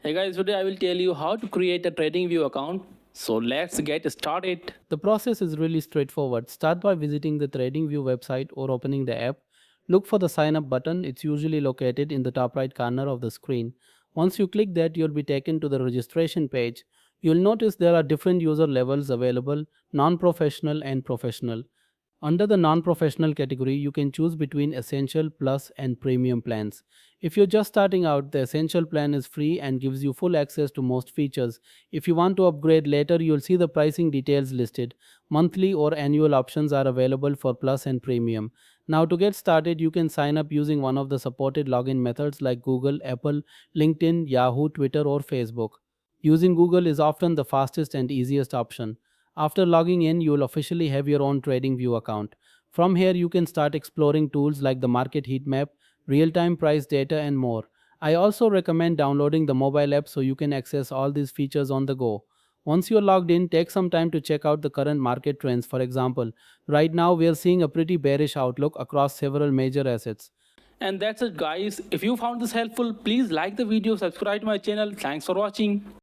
Hey guys, today I will tell you how to create a TradingView account. So let's get started. The process is really straightforward. Start by visiting the TradingView website or opening the app. Look for the sign up button. It's usually located in the top right corner of the screen. Once you click that, you'll be taken to the registration page. You'll notice there are different user levels available: non-professional and professional. Under the non-professional category, you can choose between Essential, Plus, and Premium plans. If you're just starting out, the Essential plan is free and gives you full access to most features. If you want to upgrade later, you'll see the pricing details listed. Monthly or annual options are available for Plus and Premium. Now, to get started, you can sign up using one of the supported login methods like Google, Apple, LinkedIn, Yahoo, Twitter, or Facebook. Using Google is often the fastest and easiest option. After logging in, you will officially have your own TradingView account. From here, you can start exploring tools like the market heat map, real time price data, and more. I also recommend downloading the mobile app so you can access all these features on the go. Once you're logged in, take some time to check out the current market trends. For example, right now we are seeing a pretty bearish outlook across several major assets. And that's it guys. If you found this helpful, please like the video, subscribe to my channel. Thanks for watching.